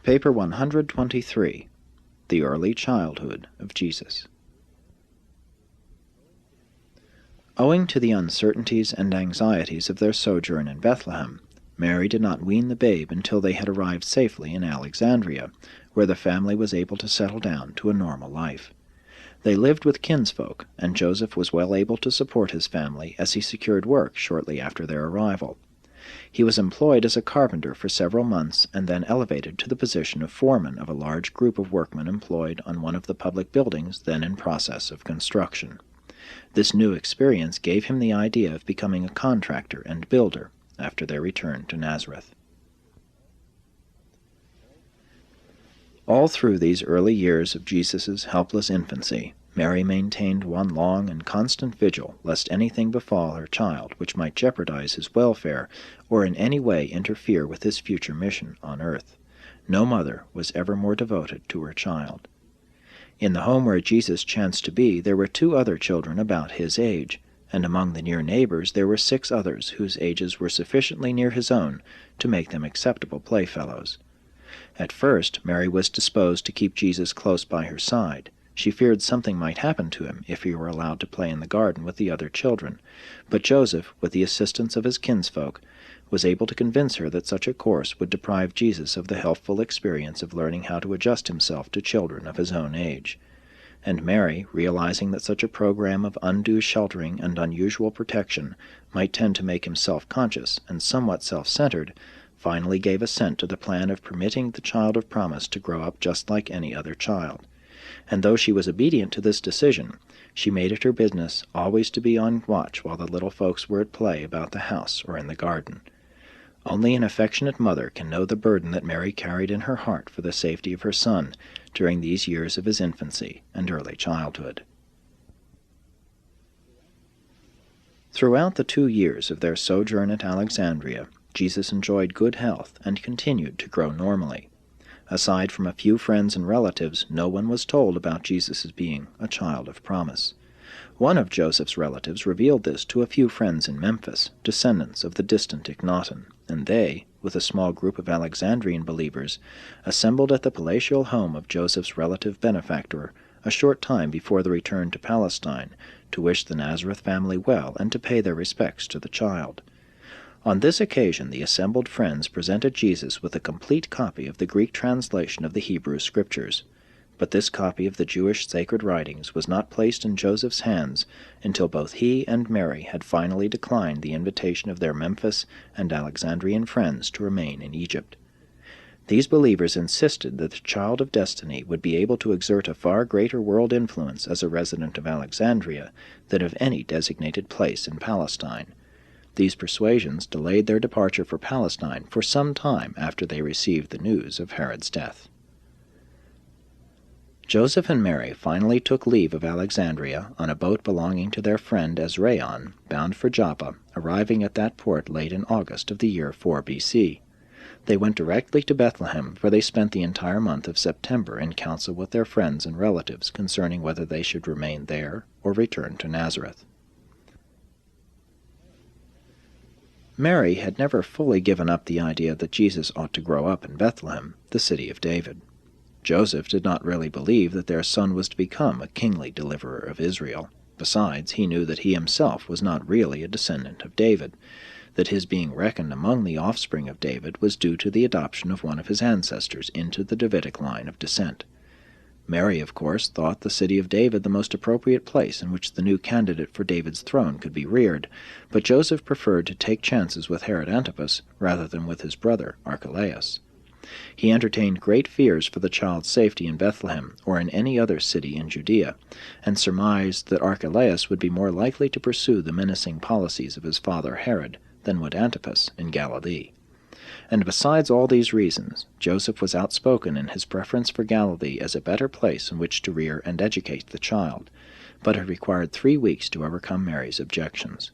Paper 123, The Early Childhood of Jesus. Owing to the uncertainties and anxieties of their sojourn in Bethlehem, Mary did not wean the babe until they had arrived safely in Alexandria, where the family was able to settle down to a normal life. They lived with kinsfolk, and Joseph was well able to support his family as he secured work shortly after their arrival. He was employed as a carpenter for several months and then elevated to the position of foreman of a large group of workmen employed on one of the public buildings then in process of construction. This new experience gave him the idea of becoming a contractor and builder after their return to Nazareth. All through these early years of Jesus' helpless infancy, Mary maintained one long and constant vigil lest anything befall her child which might jeopardize his welfare or in any way interfere with his future mission on earth. No mother was ever more devoted to her child. In the home where Jesus chanced to be, there were 2 other children about his age, and among the near neighbors there were 6 others whose ages were sufficiently near his own to make them acceptable playfellows. At first, Mary was disposed to keep Jesus close by her side. She feared something might happen to him if he were allowed to play in the garden with the other children, but Joseph, with the assistance of his kinsfolk, was able to convince her that such a course would deprive Jesus of the healthful experience of learning how to adjust himself to children of his own age. And Mary, realizing that such a program of undue sheltering and unusual protection might tend to make him self-conscious and somewhat self-centered, finally gave assent to the plan of permitting the child of promise to grow up just like any other child. And though she was obedient to this decision, she made it her business always to be on watch while the little folks were at play about the house or in the garden. Only an affectionate mother can know the burden that Mary carried in her heart for the safety of her son during these years of his infancy and early childhood. Throughout the 2 years of their sojourn at Alexandria, Jesus enjoyed good health and continued to grow normally. Aside from a few friends and relatives, no one was told about Jesus' being a child of promise. One of Joseph's relatives revealed this to a few friends in Memphis, descendants of the distant Akhenaten, and they, with a small group of Alexandrian believers, assembled at the palatial home of Joseph's relative benefactor a short time before the return to Palestine to wish the Nazareth family well and to pay their respects to the child. On this occasion the assembled friends presented Jesus with a complete copy of the Greek translation of the Hebrew Scriptures. But this copy of the Jewish sacred writings was not placed in Joseph's hands until both he and Mary had finally declined the invitation of their Memphis and Alexandrian friends to remain in Egypt. These believers insisted that the child of destiny would be able to exert a far greater world influence as a resident of Alexandria than of any designated place in Palestine. These persuasions delayed their departure for Palestine for some time after they received the news of Herod's death. Joseph and Mary finally took leave of Alexandria on a boat belonging to their friend Ezraon, bound for Joppa, arriving at that port late in August of the year 4 B.C. They went directly to Bethlehem, where they spent the entire month of September in council with their friends and relatives concerning whether they should remain there or return to Nazareth. Mary had never fully given up the idea that Jesus ought to grow up in Bethlehem, the city of David. Joseph did not really believe that their son was to become a kingly deliverer of Israel. Besides, he knew that he himself was not really a descendant of David, that his being reckoned among the offspring of David was due to the adoption of one of his ancestors into the Davidic line of descent. Mary, of course, thought the city of David the most appropriate place in which the new candidate for David's throne could be reared, but Joseph preferred to take chances with Herod Antipas rather than with his brother Archelaus. He entertained great fears for the child's safety in Bethlehem or in any other city in Judea, and surmised that Archelaus would be more likely to pursue the menacing policies of his father Herod than would Antipas in Galilee. And besides all these reasons, Joseph was outspoken in his preference for Galilee as a better place in which to rear and educate the child, but it required 3 weeks to overcome Mary's objections.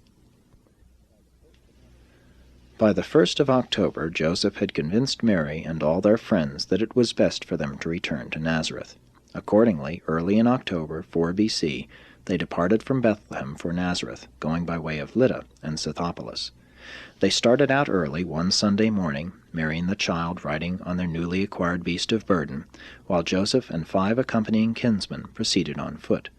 By the 1st of October, Joseph had convinced Mary and all their friends that it was best for them to return to Nazareth. Accordingly, early in October 4 B.C., they departed from Bethlehem for Nazareth, going by way of Lydda and Scythopolis. They started out early one Sunday morning, Mary and the child riding on their newly acquired beast of burden, while Joseph and 5 accompanying kinsmen proceeded on foot.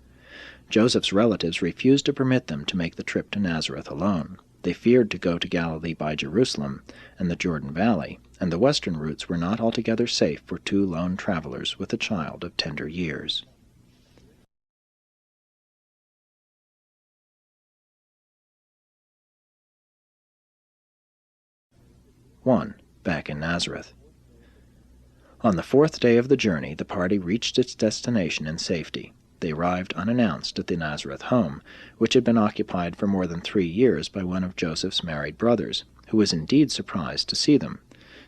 Joseph's relatives refused to permit them to make the trip to Nazareth alone. They feared to go to Galilee by Jerusalem and the Jordan Valley, and the western routes were not altogether safe for 2 lone travelers with a child of tender years. Back in Nazareth. On the 4th day of the journey, the party reached its destination in safety. They arrived unannounced at the Nazareth home, which had been occupied for more than 3 years by one of Joseph's married brothers, who was indeed surprised to see them.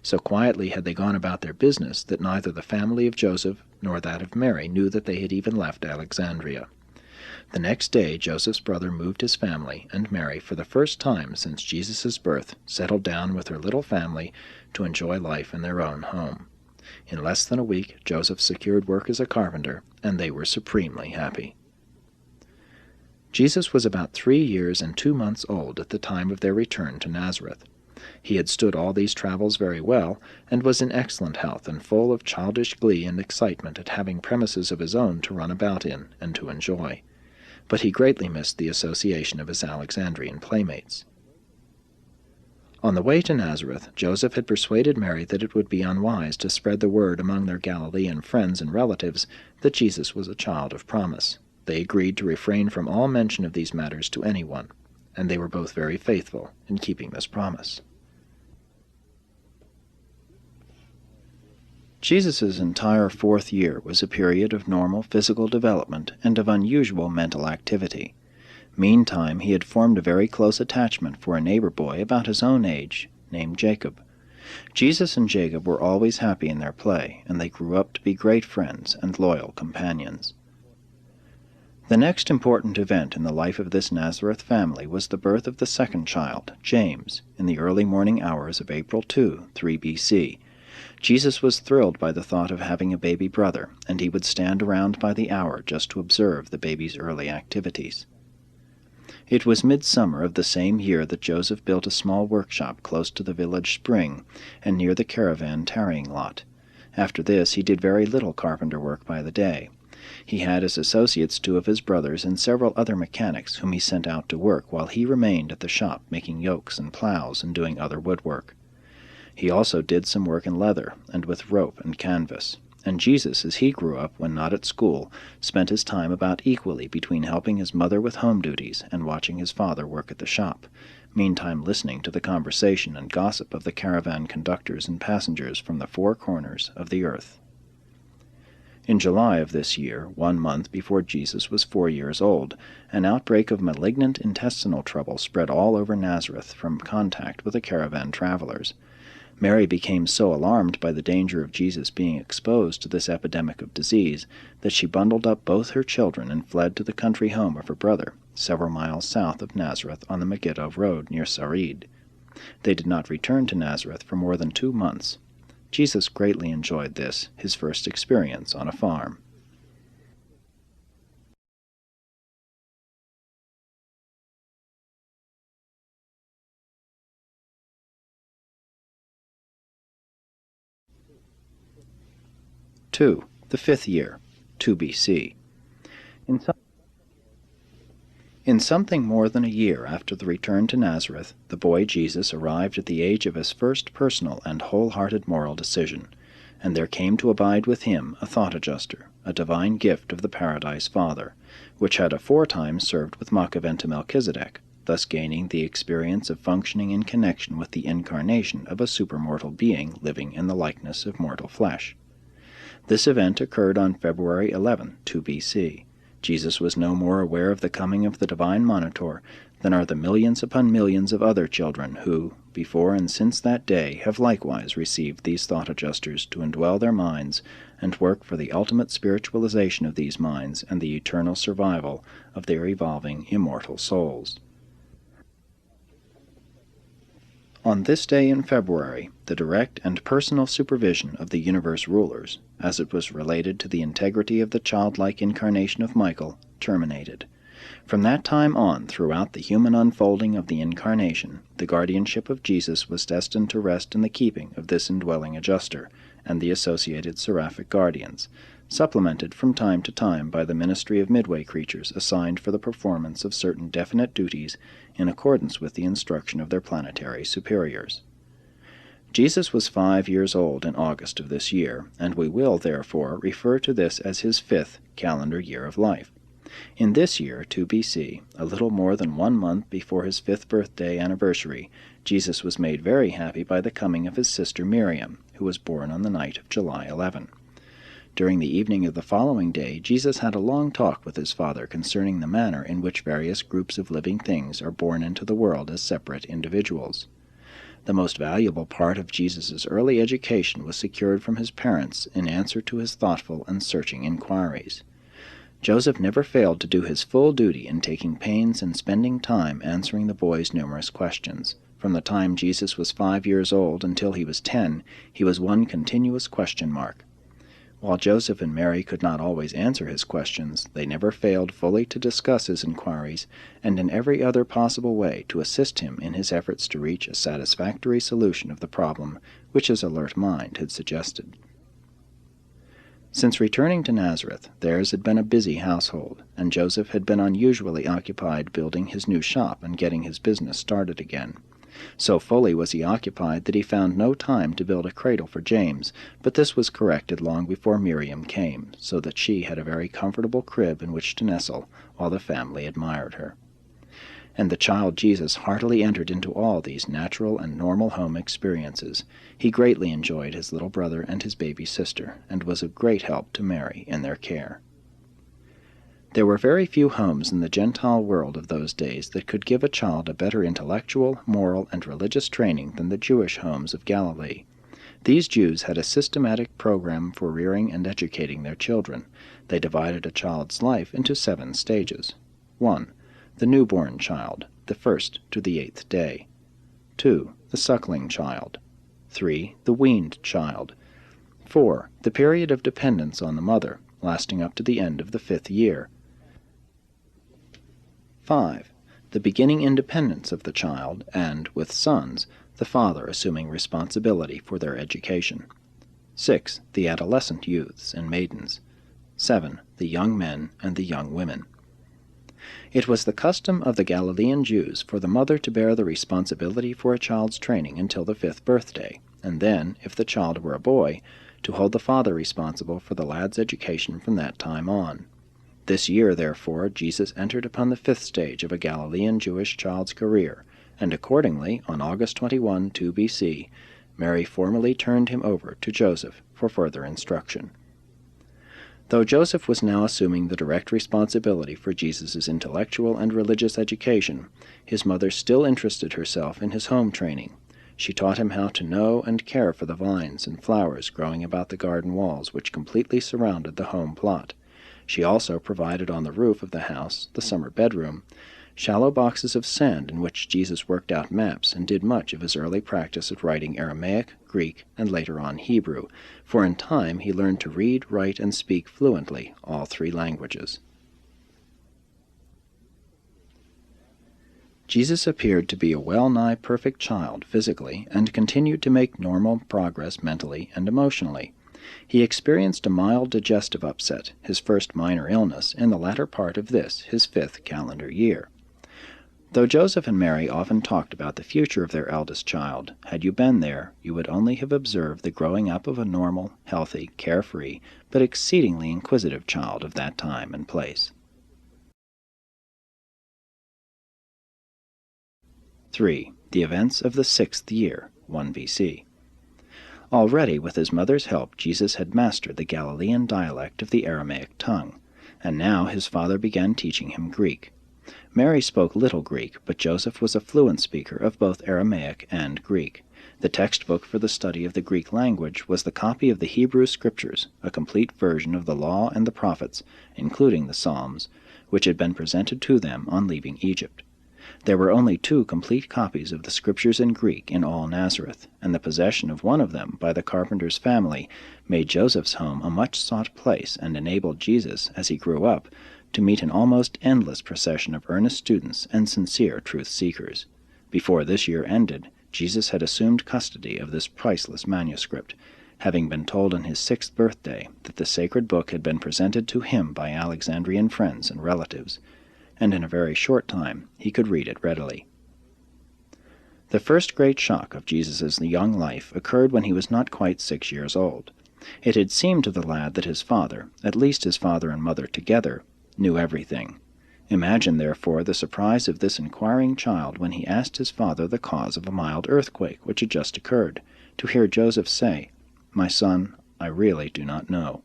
So quietly had they gone about their business that neither the family of Joseph nor that of Mary knew that they had even left Alexandria. The next day Joseph's brother moved his family, and Mary, for the first time since Jesus' birth, settled down with her little family to enjoy life in their own home. In less than a week Joseph secured work as a carpenter, and they were supremely happy. Jesus was about 3 years and 2 months old at the time of their return to Nazareth. He had stood all these travels very well, and was in excellent health and full of childish glee and excitement at having premises of his own to run about in and to enjoy. But he greatly missed the association of his Alexandrian playmates. On the way to Nazareth, Joseph had persuaded Mary that it would be unwise to spread the word among their Galilean friends and relatives that Jesus was a child of promise. They agreed to refrain from all mention of these matters to anyone, and they were both very faithful in keeping this promise. Jesus' entire 4th year was a period of normal physical development and of unusual mental activity. Meantime, he had formed a very close attachment for a neighbor boy about his own age, named Jacob. Jesus and Jacob were always happy in their play, and they grew up to be great friends and loyal companions. The next important event in the life of this Nazareth family was the birth of the second child, James, in the early morning hours of April 2, 3 B.C., Jesus was thrilled by the thought of having a baby brother, and he would stand around by the hour just to observe the baby's early activities. It was midsummer of the same year that Joseph built a small workshop close to the village spring and near the caravan tarrying lot. After this he did very little carpenter work by the day. He had as associates 2 of his brothers and several other mechanics whom he sent out to work while he remained at the shop making yokes and plows and doing other woodwork. He also did some work in leather, and with rope and canvas. And Jesus, as he grew up when not at school, spent his time about equally between helping his mother with home duties and watching his father work at the shop, meantime listening to the conversation and gossip of the caravan conductors and passengers from the 4 corners of the earth. In July of this year, 1 month before Jesus was 4 years old, an outbreak of malignant intestinal trouble spread all over Nazareth from contact with the caravan travelers. Mary became so alarmed by the danger of Jesus being exposed to this epidemic of disease that she bundled up both her children and fled to the country home of her brother, several miles south of Nazareth on the Megiddo road near Sarid. They did not return to Nazareth for more than 2 months. Jesus greatly enjoyed this, his first experience on a farm. The 5th year, 2 B.C. In something more than a year after the return to Nazareth, the boy Jesus arrived at the age of his first personal and wholehearted moral decision, and there came to abide with him a thought-adjuster, a divine gift of the Paradise Father, which had aforetime served with Machaventa Melchizedek, thus gaining the experience of functioning in connection with the incarnation of a supermortal being living in the likeness of mortal flesh. This event occurred on February 11, 2 B.C. Jesus was no more aware of the coming of the divine Monitor than are the millions upon millions of other children who, before and since that day, have likewise received these thought-adjusters to indwell their minds and work for the ultimate spiritualization of these minds and the eternal survival of their evolving immortal souls. On this day in February, the direct and personal supervision of the universe rulers, as it was related to the integrity of the childlike incarnation of Michael, terminated, From that time on, throughout the human unfolding of the Incarnation, the guardianship of Jesus was destined to rest in the keeping of this indwelling adjuster and the associated seraphic guardians, supplemented from time to time by the ministry of midway creatures assigned for the performance of certain definite duties in accordance with the instruction of their planetary superiors. Jesus was 5 years old in August of this year, and we will, therefore, refer to this as his 5th calendar year of life. In this year, 2 BC, a little more than 1 month before his 5th birthday anniversary, Jesus was made very happy by the coming of his sister Miriam, who was born on the night of July 11. During the evening of the following day, Jesus had a long talk with his Father concerning the manner in which various groups of living things are born into the world as separate individuals. The most valuable part of Jesus' early education was secured from his parents in answer to his thoughtful and searching inquiries. Joseph never failed to do his full duty in taking pains and spending time answering the boy's numerous questions. From the time Jesus was 5 years old until he was 10, he was one continuous question mark. While Joseph and Mary could not always answer his questions, they never failed fully to discuss his inquiries, and in every other possible way to assist him in his efforts to reach a satisfactory solution of the problem which his alert mind had suggested. Since returning to Nazareth, theirs had been a busy household, and Joseph had been unusually occupied building his new shop and getting his business started again. So fully was he occupied that he found no time to build a cradle for James, but this was corrected long before Miriam came, so that she had a very comfortable crib in which to nestle, while the family admired her. And the child Jesus heartily entered into all these natural and normal home experiences. He greatly enjoyed his little brother and his baby sister, and was of great help to Mary in their care. There were very few homes in the Gentile world of those days that could give a child a better intellectual, moral, and religious training than the Jewish homes of Galilee. These Jews had a systematic program for rearing and educating their children. They divided a child's life into 7 stages. 1. The newborn child, the 1st to the 8th day. 2. The suckling child. 3. The weaned child. 4. The period of dependence on the mother, lasting up to the end of the 5th year. 5. The beginning independence of the child, and, with sons, the father assuming responsibility for their education. 6. The adolescent youths and maidens. 7. The young men and the young women. It was the custom of the Galilean Jews for the mother to bear the responsibility for a child's training until the 5th birthday, and then, if the child were a boy, to hold the father responsible for the lad's education from that time on. This year, therefore, Jesus entered upon the 5th stage of a Galilean Jewish child's career, and accordingly, on August 21, 2 BC, Mary formally turned him over to Joseph for further instruction. Though Joseph was now assuming the direct responsibility for Jesus' intellectual and religious education, his mother still interested herself in his home training. She taught him how to know and care for the vines and flowers growing about the garden walls which completely surrounded the home plot. She also provided on the roof of the house, the summer bedroom, shallow boxes of sand in which Jesus worked out maps and did much of his early practice at writing Aramaic, Greek, and later on Hebrew, for in time he learned to read, write, and speak fluently all 3 languages. Jesus appeared to be a well-nigh perfect child physically, and continued to make normal progress mentally and emotionally. He experienced a mild digestive upset, his first minor illness, in the latter part of this, his 5th calendar year. Though Joseph and Mary often talked about the future of their eldest child, had you been there, you would only have observed the growing up of a normal, healthy, carefree, but exceedingly inquisitive child of that time and place. 3. The events of the 6th year, 1 BC. Already, with his mother's help, Jesus had mastered the Galilean dialect of the Aramaic tongue, and now his father began teaching him Greek. Mary spoke little Greek, but Joseph was a fluent speaker of both Aramaic and Greek. The textbook for the study of the Greek language was the copy of the Hebrew Scriptures, a complete version of the Law and the Prophets, including the Psalms, which had been presented to them on leaving Egypt. There were only 2 complete copies of the Scriptures in Greek in all Nazareth, and the possession of one of them by the carpenter's family made Joseph's home a much sought place and enabled Jesus, as he grew up, to meet an almost endless procession of earnest students and sincere truth-seekers. Before this year ended, Jesus had assumed custody of this priceless manuscript, having been told on his 6th birthday that the sacred book had been presented to him by Alexandrian friends and relatives, and in a very short time he could read it readily. The first great shock of Jesus' young life occurred when he was not quite 6 years old. It had seemed to the lad that his father, at least his father and mother together, knew everything. Imagine, therefore, the surprise of this inquiring child when he asked his father the cause of a mild earthquake which had just occurred, to hear Joseph say, "My son, I really do not know."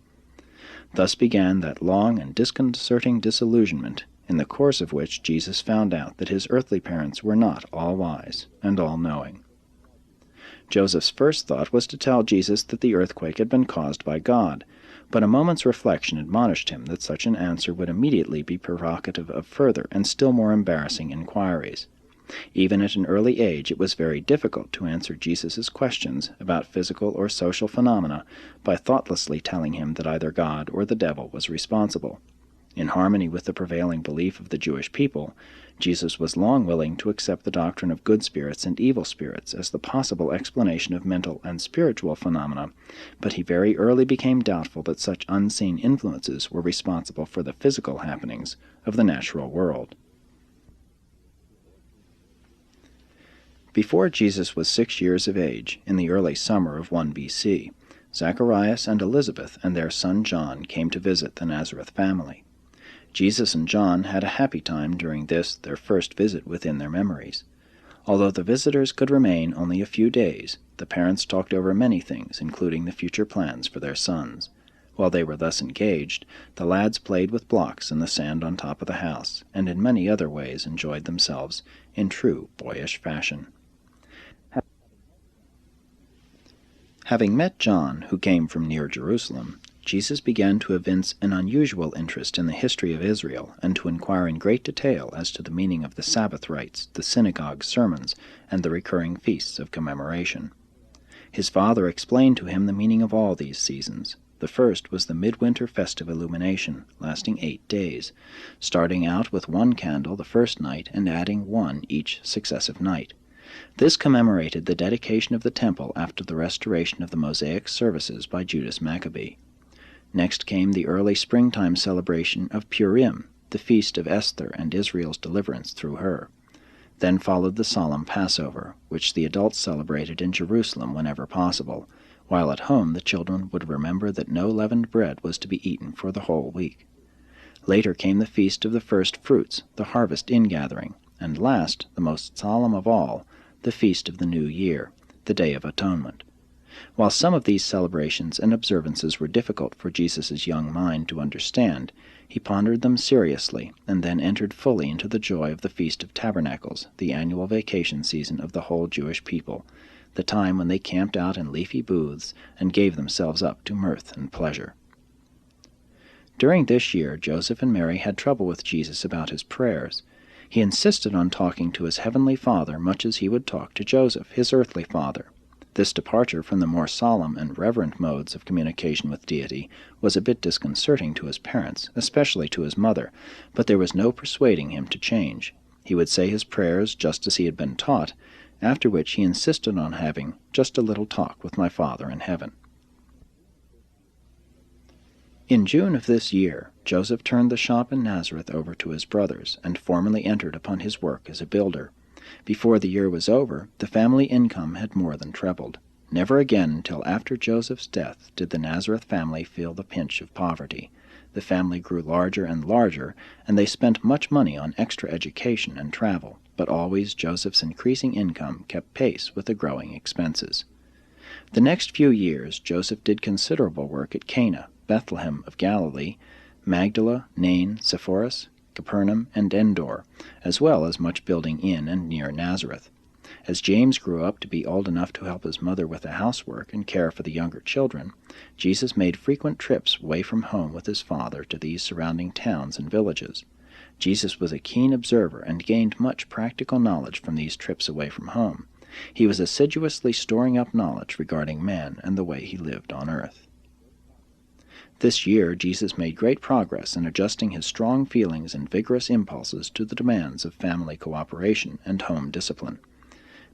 Thus began that long and disconcerting disillusionment, in the course of which Jesus found out that his earthly parents were not all-wise and all-knowing. Joseph's first thought was to tell Jesus that the earthquake had been caused by God, but a moment's reflection admonished him that such an answer would immediately be provocative of further and still more embarrassing inquiries. Even at an early age it was very difficult to answer Jesus' questions about physical or social phenomena by thoughtlessly telling him that either God or the devil was responsible. In harmony with the prevailing belief of the Jewish people, Jesus was long willing to accept the doctrine of good spirits and evil spirits as the possible explanation of mental and spiritual phenomena, but he very early became doubtful that such unseen influences were responsible for the physical happenings of the natural world. Before Jesus was 6 years of age, in the early summer of 1 B.C., Zacharias and Elizabeth and their son John came to visit the Nazareth family. Jesus and John had a happy time during this, their first visit within their memories. Although the visitors could remain only a few days, the parents talked over many things, including the future plans for their sons. While they were thus engaged, the lads played with blocks in the sand on top of the house, and in many other ways enjoyed themselves in true boyish fashion. Having met John, who came from near Jerusalem, Jesus began to evince an unusual interest in the history of Israel and to inquire in great detail as to the meaning of the Sabbath rites, the synagogue sermons, and the recurring feasts of commemoration. His father explained to him the meaning of all these seasons. The first was the midwinter festive illumination, lasting 8 days, starting out with 1 candle the first night and adding 1 each successive night. This commemorated the dedication of the temple after the restoration of the Mosaic services by Judas Maccabee. Next came the early springtime celebration of Purim, the feast of Esther and Israel's deliverance through her. Then followed the solemn Passover, which the adults celebrated in Jerusalem whenever possible, while at home the children would remember that no leavened bread was to be eaten for the whole week. Later came the feast of the first fruits, the harvest ingathering, and last, the most solemn of all, the feast of the New Year, the Day of Atonement. While some of these celebrations and observances were difficult for Jesus' young mind to understand, he pondered them seriously, and then entered fully into the joy of the Feast of Tabernacles, the annual vacation season of the whole Jewish people, the time when they camped out in leafy booths and gave themselves up to mirth and pleasure. During this year, Joseph and Mary had trouble with Jesus about his prayers. He insisted on talking to his heavenly Father much as he would talk to Joseph, his earthly father. This departure from the more solemn and reverent modes of communication with deity was a bit disconcerting to his parents, especially to his mother, but there was no persuading him to change. He would say his prayers just as he had been taught, after which he insisted on having just a little talk with my Father in heaven. In June of this year, Joseph turned the shop in Nazareth over to his brothers, and formally entered upon his work as a builder. Before the year was over, the family income had more than trebled. Never again until after Joseph's death did the Nazareth family feel the pinch of poverty. The family grew larger and larger, and they spent much money on extra education and travel, but always Joseph's increasing income kept pace with the growing expenses. The next few years Joseph did considerable work at Cana, Bethlehem of Galilee, Magdala, Nain, Sepphoris, Capernaum, and Endor, as well as much building in and near Nazareth. As James grew up to be old enough to help his mother with the housework and care for the younger children, Jesus made frequent trips away from home with his father to these surrounding towns and villages. Jesus was a keen observer and gained much practical knowledge from these trips away from home. He was assiduously storing up knowledge regarding man and the way he lived on earth. This year Jesus made great progress in adjusting his strong feelings and vigorous impulses to the demands of family cooperation and home discipline.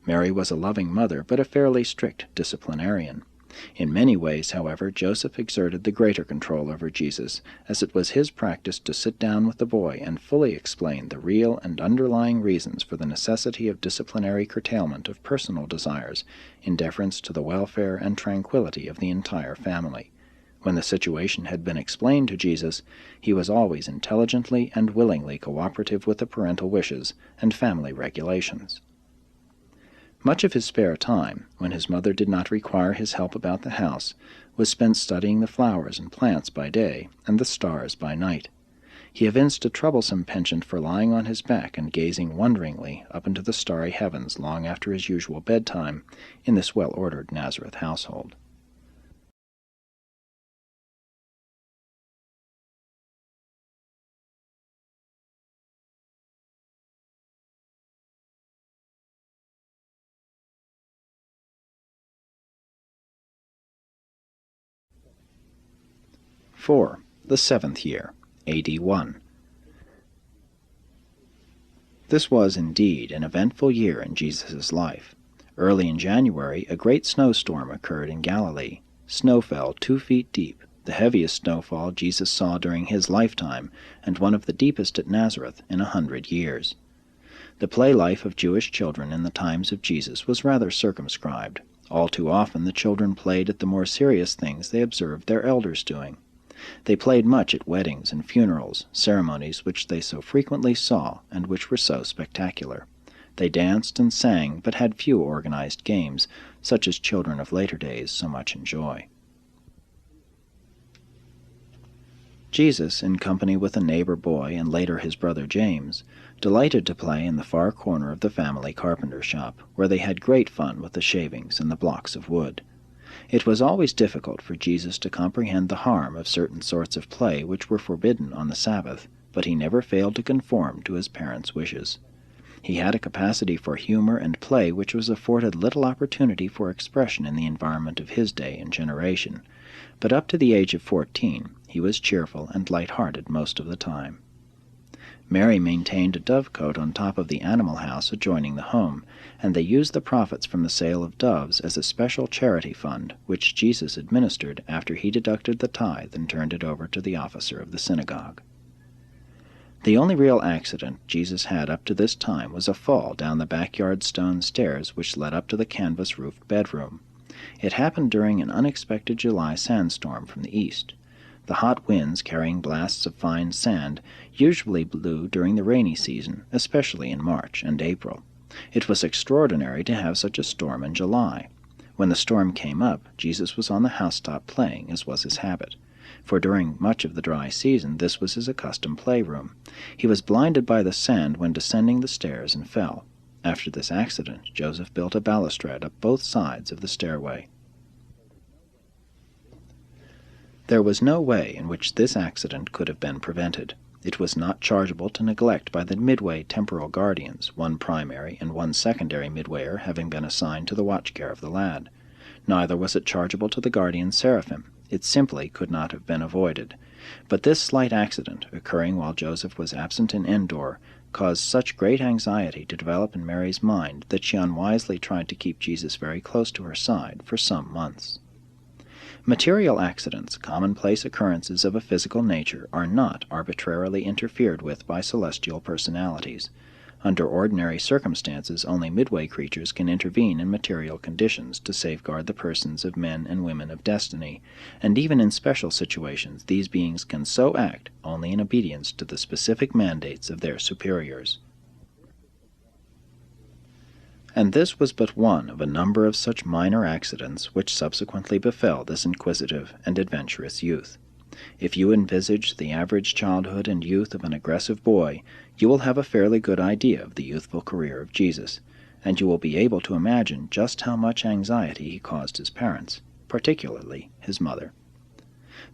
Mary was a loving mother, but a fairly strict disciplinarian. In many ways, however, Joseph exerted the greater control over Jesus, as it was his practice to sit down with the boy and fully explain the real and underlying reasons for the necessity of disciplinary curtailment of personal desires in deference to the welfare and tranquility of the entire family. When the situation had been explained to Jesus, he was always intelligently and willingly cooperative with the parental wishes and family regulations. Much of his spare time, when his mother did not require his help about the house, was spent studying the flowers and plants by day and the stars by night. He evinced a troublesome penchant for lying on his back and gazing wonderingly up into the starry heavens long after his usual bedtime in this well-ordered Nazareth household. (4) The seventh year, A.D. 1. This was indeed an eventful year in Jesus' life. Early in January, a great snowstorm occurred in Galilee. Snow fell 2 feet deep, the heaviest snowfall Jesus saw during his lifetime, and one of the deepest at Nazareth in 100 years. The play life of Jewish children in the times of Jesus was rather circumscribed. All too often the children played at the more serious things they observed their elders doing. They played much at weddings and funerals, ceremonies which they so frequently saw and which were so spectacular. They danced and sang, but had few organized games, such as children of later days so much enjoy. Jesus, in company with a neighbor boy and later his brother James, delighted to play in the far corner of the family carpenter shop, where they had great fun with the shavings and the blocks of wood. It was always difficult for Jesus to comprehend the harm of certain sorts of play which were forbidden on the Sabbath, but he never failed to conform to his parents' wishes. He had a capacity for humor and play which was afforded little opportunity for expression in the environment of his day and generation, but up to the age of 14 he was cheerful and light-hearted most of the time. Mary maintained a dovecote on top of the animal house adjoining the home, and they used the profits from the sale of doves as a special charity fund, which Jesus administered after he deducted the tithe and turned it over to the officer of the synagogue. The only real accident Jesus had up to this time was a fall down the backyard stone stairs which led up to the canvas-roofed bedroom. It happened during an unexpected July sandstorm from the east. The hot winds, carrying blasts of fine sand, usually blew during the rainy season, especially in March and April. It was extraordinary to have such a storm in July. When the storm came up, Jesus was on the housetop playing, as was his habit, for during much of the dry season this was his accustomed playroom. He was blinded by the sand when descending the stairs and fell. After this accident, Joseph built a balustrade up both sides of the stairway. There was no way in which this accident could have been prevented. It was not chargeable to neglect by the Midway temporal guardians, one primary and one secondary midwayer having been assigned to the watch care of the lad. Neither was it chargeable to the guardian seraphim. It simply could not have been avoided. But this slight accident, occurring while Joseph was absent in Endor, caused such great anxiety to develop in Mary's mind that she unwisely tried to keep Jesus very close to her side for some months. Material accidents, commonplace occurrences of a physical nature, are not arbitrarily interfered with by celestial personalities. Under ordinary circumstances, only midway creatures can intervene in material conditions to safeguard the persons of men and women of destiny, and even in special situations these beings can so act only in obedience to the specific mandates of their superiors. And this was but one of a number of such minor accidents which subsequently befell this inquisitive and adventurous youth. If you envisage the average childhood and youth of an aggressive boy, you will have a fairly good idea of the youthful career of Jesus, and you will be able to imagine just how much anxiety he caused his parents, particularly his mother.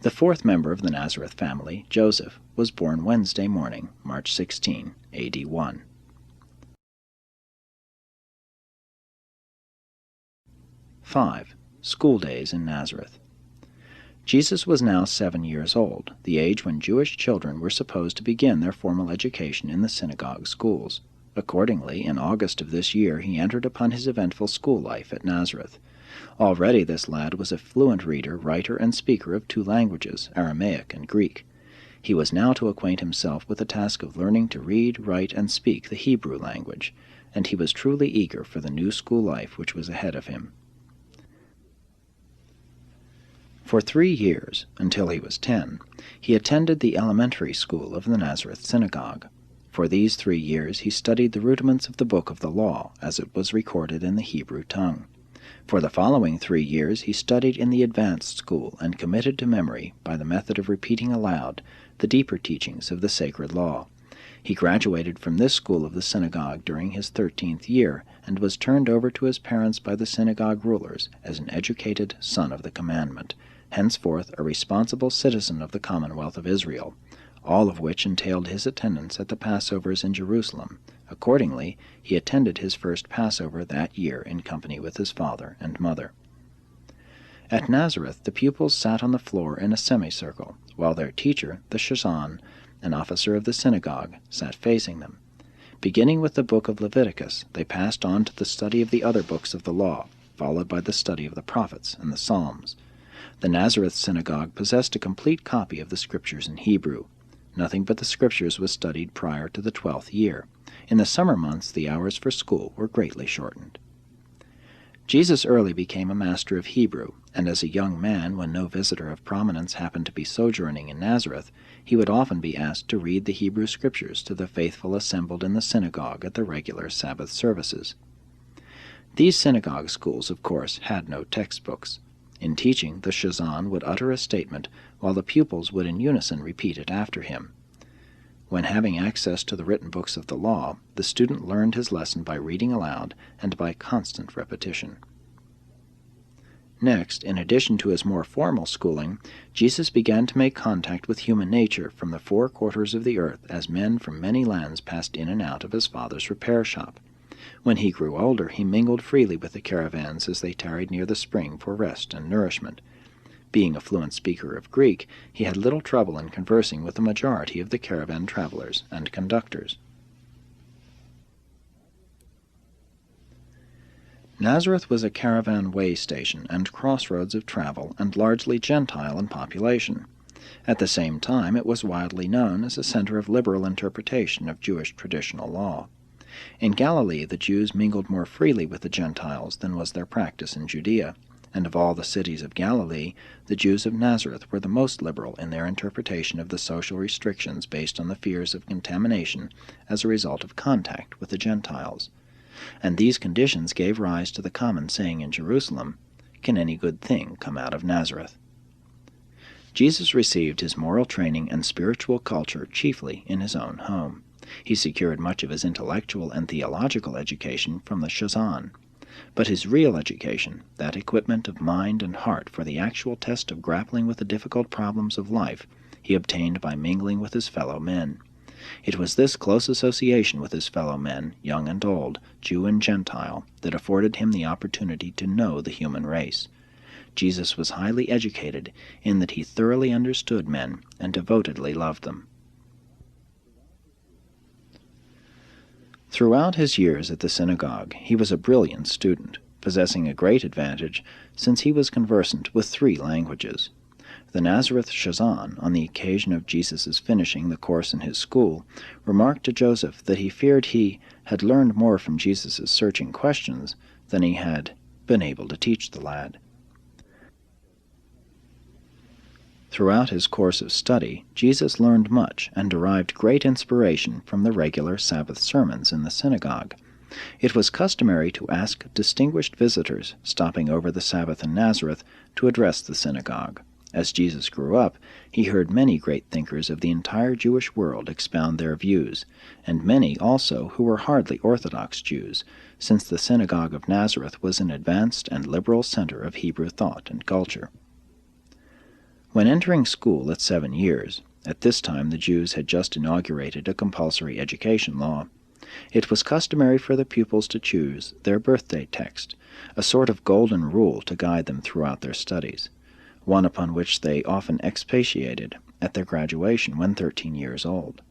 The fourth member of the Nazareth family, Joseph, was born Wednesday morning, March 16, A.D. 1. 5. School days in Nazareth. Jesus was now 7 years old, the age when Jewish children were supposed to begin their formal education in the synagogue schools. Accordingly, in August of this year he entered upon his eventful school life at Nazareth. Already this lad was a fluent reader, writer, and speaker of 2 languages, Aramaic and Greek. He was now to acquaint himself with the task of learning to read, write, and speak the Hebrew language, and he was truly eager for the new school life which was ahead of him. For 3 years, until he was 10, he attended the elementary school of the Nazareth Synagogue. For these 3 years he studied the rudiments of the book of the law, as it was recorded in the Hebrew tongue. For the following 3 years he studied in the advanced school and committed to memory, by the method of repeating aloud, the deeper teachings of the sacred law. He graduated from this school of the synagogue during his 13th year, and was turned over to his parents by the synagogue rulers as an educated son of the commandment, henceforth a responsible citizen of the Commonwealth of Israel, all of which entailed his attendance at the Passovers in Jerusalem. Accordingly, he attended his first Passover that year in company with his father and mother. At Nazareth the pupils sat on the floor in a semicircle, while their teacher, the Shazan, an officer of the synagogue, sat facing them. Beginning with the book of Leviticus, they passed on to the study of the other books of the law, followed by the study of the prophets and the Psalms. The Nazareth synagogue possessed a complete copy of the Scriptures in Hebrew. Nothing but the Scriptures was studied prior to the 12th year. In the summer months the hours for school were greatly shortened. Jesus early became a master of Hebrew, and as a young man, when no visitor of prominence happened to be sojourning in Nazareth, he would often be asked to read the Hebrew Scriptures to the faithful assembled in the synagogue at the regular Sabbath services. These synagogue schools, of course, had no textbooks. In teaching, the Shazan would utter a statement, while the pupils would in unison repeat it after him. When having access to the written books of the law, the student learned his lesson by reading aloud and by constant repetition. Next, in addition to his more formal schooling, Jesus began to make contact with human nature from the 4 quarters of the earth as men from many lands passed in and out of his Father's repair shop. When he grew older, he mingled freely with the caravans as they tarried near the spring for rest and nourishment. Being a fluent speaker of Greek, he had little trouble in conversing with the majority of the caravan travelers and conductors. Nazareth was a caravan way station and crossroads of travel, and largely Gentile in population. At the same time, it was widely known as a center of liberal interpretation of Jewish traditional law. In Galilee, the Jews mingled more freely with the Gentiles than was their practice in Judea, and of all the cities of Galilee, the Jews of Nazareth were the most liberal in their interpretation of the social restrictions based on the fears of contamination as a result of contact with the Gentiles. And these conditions gave rise to the common saying in Jerusalem, "Can any good thing come out of Nazareth?" Jesus received his moral training and spiritual culture chiefly in his own home. He secured much of his intellectual and theological education from the Shazan. But his real education, that equipment of mind and heart for the actual test of grappling with the difficult problems of life, he obtained by mingling with his fellow men. It was this close association with his fellow men, young and old, Jew and Gentile, that afforded him the opportunity to know the human race. Jesus was highly educated in that he thoroughly understood men and devotedly loved them. Throughout his years at the synagogue, he was a brilliant student, possessing a great advantage since he was conversant with 3 languages. The Nazareth Shazan, on the occasion of Jesus' finishing the course in his school, remarked to Joseph that he feared he had learned more from Jesus' searching questions than he had been able to teach the lad. Throughout his course of study, Jesus learned much and derived great inspiration from the regular Sabbath sermons in the synagogue. It was customary to ask distinguished visitors, stopping over the Sabbath in Nazareth, to address the synagogue. As Jesus grew up, he heard many great thinkers of the entire Jewish world expound their views, and many also who were hardly Orthodox Jews, since the synagogue of Nazareth was an advanced and liberal center of Hebrew thought and culture. When entering school at 7 years, at this time the Jews had just inaugurated a compulsory education law, it was customary for the pupils to choose their birthday text, a sort of golden rule to guide them throughout their studies. one upon which they often expatiated at their graduation when 13 years old.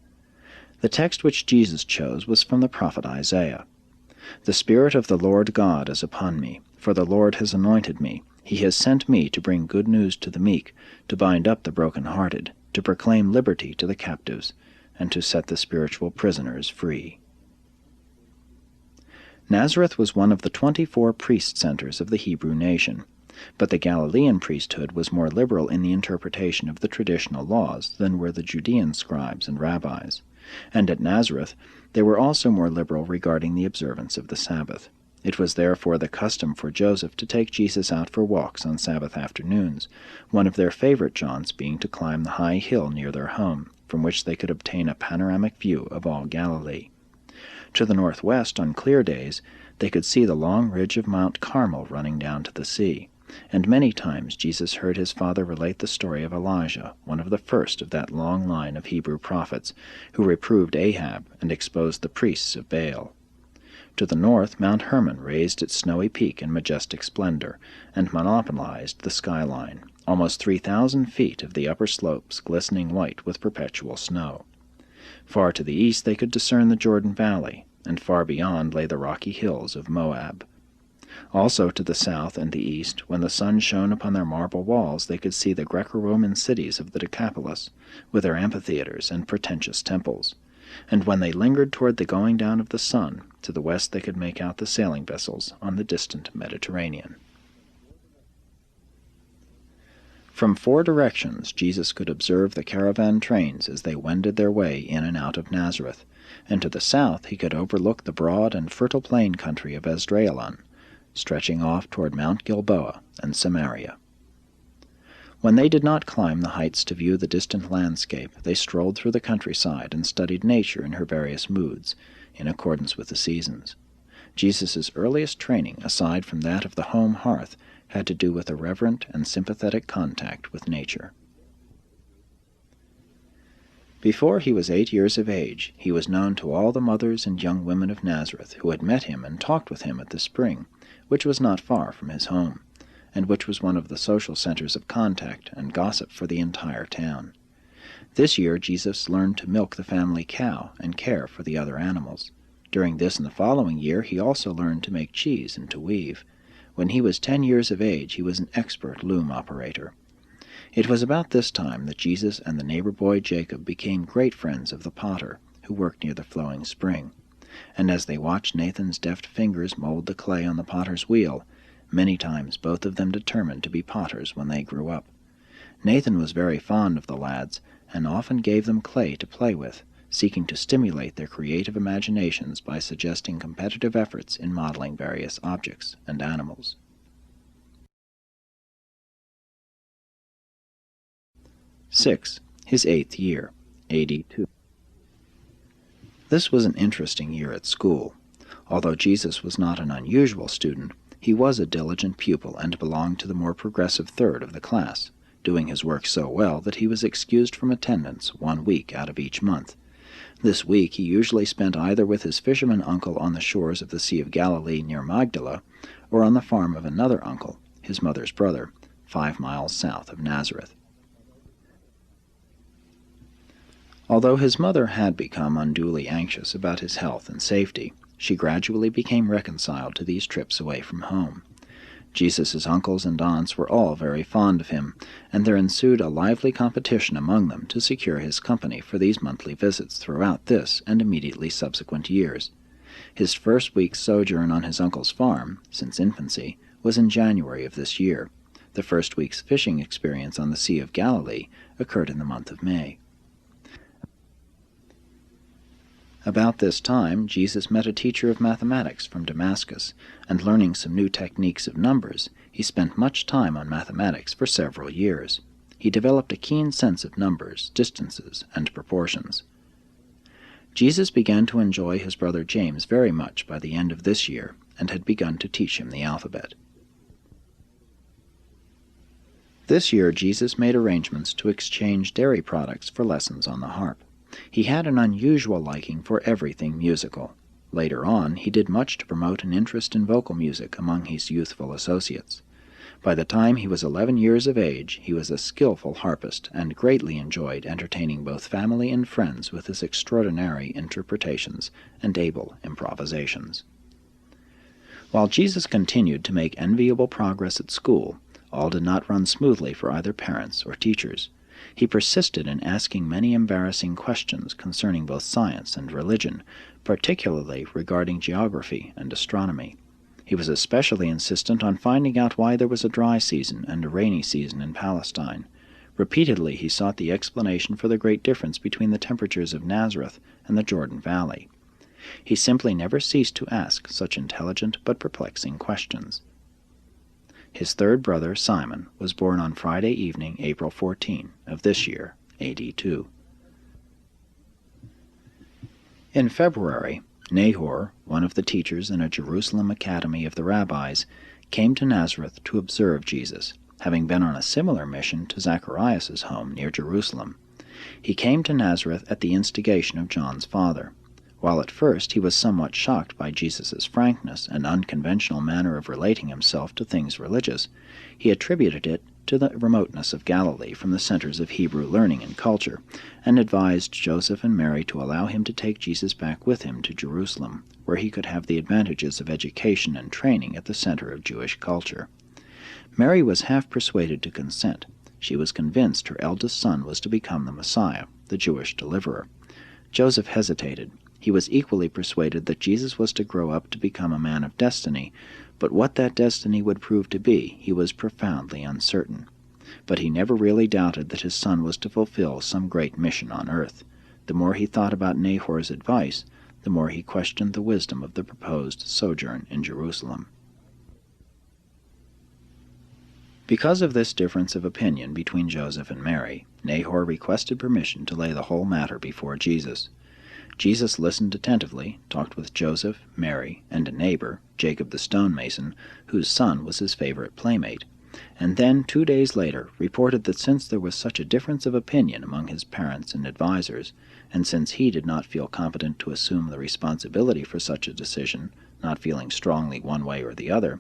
The text which Jesus chose was from the prophet Isaiah. "The Spirit of the Lord God is upon me, for the Lord has anointed me. He has sent me to bring good news to the meek, to bind up the brokenhearted, to proclaim liberty to the captives, and to set the spiritual prisoners free." Nazareth was one of the 24 priest centers of the Hebrew nation, but the Galilean priesthood was more liberal in the interpretation of the traditional laws than were the Judean scribes and rabbis, and at Nazareth they were also more liberal regarding the observance of the Sabbath. It was therefore the custom for Joseph to take Jesus out for walks on Sabbath afternoons, one of their favorite jaunts being to climb the high hill near their home, from which they could obtain a panoramic view of all Galilee. To the northwest, on clear days, they could see the long ridge of Mount Carmel running down to the sea, and many times Jesus heard his father relate the story of Elijah, one of the first of that long line of Hebrew prophets, who reproved Ahab and exposed the priests of Baal. To the north, Mount Hermon raised its snowy peak in majestic splendor, and monopolized the skyline, almost 3,000 feet of the upper slopes glistening white with perpetual snow. Far to the east they could discern the Jordan Valley, and far beyond lay the rocky hills of Moab. Also to the south and the east, when the sun shone upon their marble walls, they could see the Greco-Roman cities of the Decapolis, with their amphitheaters and pretentious temples. And when they lingered toward the going down of the sun, to the west they could make out the sailing vessels on the distant Mediterranean. From 4 directions Jesus could observe the caravan trains as they wended their way in and out of Nazareth, and to the south he could overlook the broad and fertile plain country of Esdraelon, stretching off toward Mount Gilboa and Samaria. When they did not climb the heights to view the distant landscape, they strolled through the countryside and studied nature in her various moods, in accordance with the seasons. Jesus' earliest training, aside from that of the home hearth, had to do with a reverent and sympathetic contact with nature. Before he was 8 years of age, he was known to all the mothers and young women of Nazareth who had met him and talked with him at the spring, which was not far from his home, and which was one of the social centers of contact and gossip for the entire town. This year Jesus learned to milk the family cow and care for the other animals. During this and the following year he also learned to make cheese and to weave. When he was 10 years of age he was an expert loom operator. It was about this time that Jesus and the neighbor boy Jacob became great friends of the potter, who worked near the flowing spring. And as they watched Nathan's deft fingers mold the clay on the potter's wheel, many times both of them determined to be potters when they grew up. Nathan was very fond of the lads, and often gave them clay to play with, seeking to stimulate their creative imaginations by suggesting competitive efforts in modeling various objects and animals. His 8th year, AD 2. This was an interesting year at school. Although Jesus was not an unusual student, he was a diligent pupil and belonged to the more progressive third of the class, doing his work so well that he was excused from attendance 1 week out of each month. This week he usually spent either with his fisherman uncle on the shores of the Sea of Galilee near Magdala, or on the farm of another uncle, his mother's brother, 5 miles south of Nazareth. Although his mother had become unduly anxious about his health and safety, she gradually became reconciled to these trips away from home. Jesus' uncles and aunts were all very fond of him, and there ensued a lively competition among them to secure his company for these monthly visits throughout this and immediately subsequent years. His first week's sojourn on his uncle's farm, since infancy, was in January of this year. The first week's fishing experience on the Sea of Galilee occurred in the month of May. About this time, Jesus met a teacher of mathematics from Damascus, and learning some new techniques of numbers, he spent much time on mathematics for several years. He developed a keen sense of numbers, distances, and proportions. Jesus began to enjoy his brother James very much by the end of this year, and had begun to teach him the alphabet. This year Jesus made arrangements to exchange dairy products for lessons on the harp. He had an unusual liking for everything musical. Later on, he did much to promote an interest in vocal music among his youthful associates. By the time he was 11 years of age, he was a skillful harpist and greatly enjoyed entertaining both family and friends with his extraordinary interpretations and able improvisations. While Jesus continued to make enviable progress at school, all did not run smoothly for either parents or teachers. He persisted in asking many embarrassing questions concerning both science and religion, particularly regarding geography and astronomy. He was especially insistent on finding out why there was a dry season and a rainy season in Palestine. Repeatedly he sought the explanation for the great difference between the temperatures of Nazareth and the Jordan Valley. He simply never ceased to ask such intelligent but perplexing questions. His third brother, Simon, was born on Friday evening, April 14, of this year, AD 2. In February, Nahor, one of the teachers in a Jerusalem academy of the rabbis, came to Nazareth to observe Jesus, having been on a similar mission to Zacharias' home near Jerusalem. He came to Nazareth at the instigation of John's father. While at first he was somewhat shocked by Jesus' frankness and unconventional manner of relating himself to things religious, he attributed it to the remoteness of Galilee from the centers of Hebrew learning and culture, and advised Joseph and Mary to allow him to take Jesus back with him to Jerusalem, where he could have the advantages of education and training at the center of Jewish culture. Mary was half persuaded to consent. She was convinced her eldest son was to become the Messiah, the Jewish deliverer. Joseph hesitated. He was equally persuaded that Jesus was to grow up to become a man of destiny, but what that destiny would prove to be, he was profoundly uncertain. But he never really doubted that his son was to fulfill some great mission on earth. The more he thought about Nahor's advice, the more he questioned the wisdom of the proposed sojourn in Jerusalem. Because of this difference of opinion between Joseph and Mary, Nahor requested permission to lay the whole matter before Jesus. Jesus listened attentively, talked with Joseph, Mary, and a neighbor, Jacob the stonemason, whose son was his favorite playmate, and then 2 days later reported that since there was such a difference of opinion among his parents and advisers, and since he did not feel competent to assume the responsibility for such a decision, not feeling strongly one way or the other,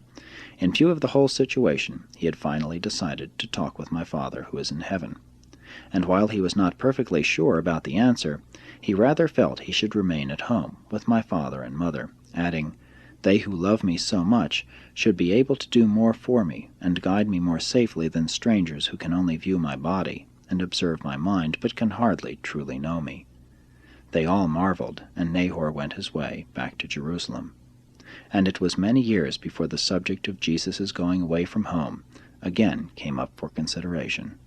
in view of the whole situation, he had finally decided to talk with my Father who is in heaven. And while he was not perfectly sure about the answer, he rather felt he should remain at home with my father and mother, adding, "They who love me so much should be able to do more for me and guide me more safely than strangers who can only view my body and observe my mind but can hardly truly know me." They all marveled, and Nahor went his way back to Jerusalem. And it was many years before the subject of Jesus' going away from home again came up for consideration.